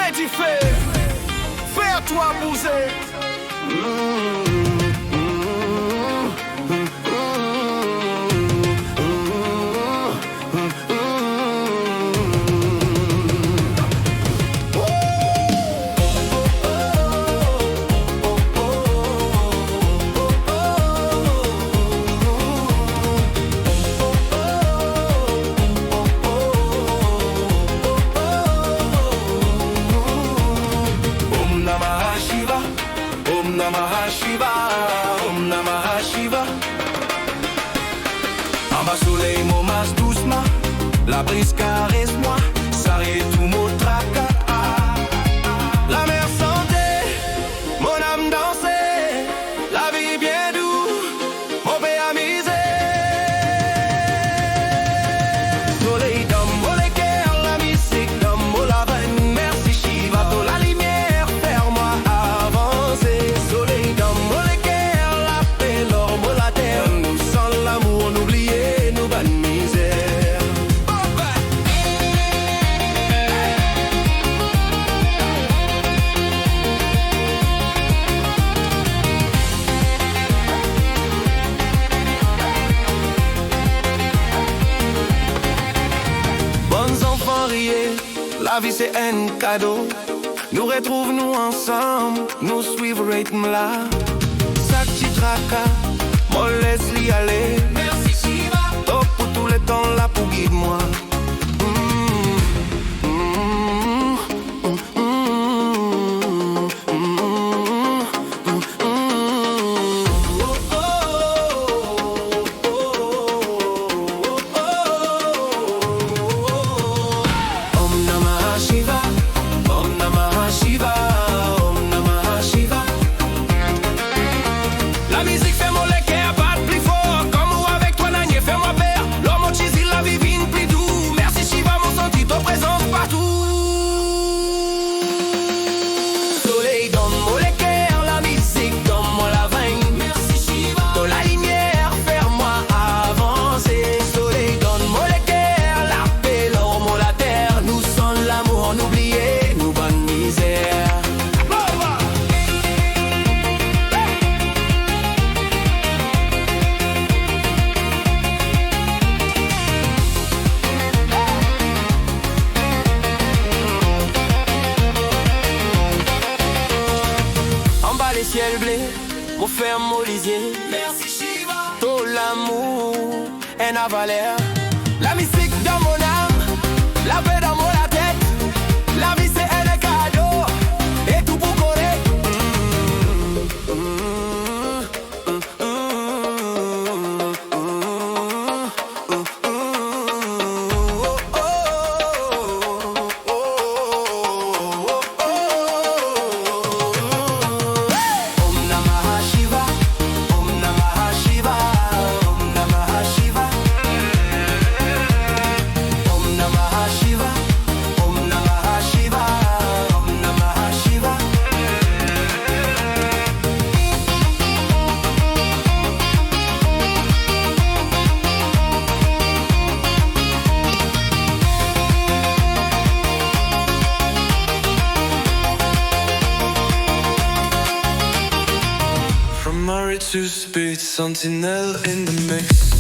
Ready fais-toi bouser. Om Namah Shiva, Om Namah Shiva. En bas soleil, mon mas doucement, la brise caresse-moi, s'arrête tout mon tracas. La mer santé, mon âme dansée, la vie bien doux, mon pays amusé. Soleil dans mon cœur, la musique dans mon lavande, merci Shiva, pour la lumière, faire-moi avancer. Soleil dans mon cœur, la paix, l'or, mon la terre, nous sans l'amour, n'oubliez nos bonnes misères. Bons enfants, riez, la vie c'est un cadeau. Nous retrouvons-nous ensemble, nous suivons le rythme là. Sakti Traka, moi laisse-lui aller. Merci Shiva, top pour tout le temps là pour guide-moi. Om Namah Shiva, Om Namah Shiva, Om Namah Shiva. La musique fait mon cœur battre plus fort. Comme ou avec toi, Nanier, fais-moi peur. L'homme au chisi, la vie vine plus doux. Merci Shiva, mon senti, ton présence partout. Soleil dans mon cœur, la musique dans moi la veine. Merci Shiva, dans la lumière, faire-moi avancer. Soleil dans mon cœur, la paix, l'or, la terre. Nous sommes l'amour, n'oubliez nos bonnes misères. En bas les ciels bleus, mon ferme mon lisier. Merci Shiva, tout l'amour est la valeur. La musique dans mon âme, la paix dans mon la tête. La vie c'est un cadeau, et tout pour correct. Om Namah Shiva, Om Namah Shiva, Om Namah Shiva. Om Namah Shiva, Om Namah Shiva, Om Namah Shiva. From Murray to Speed, Sentinel in the mix.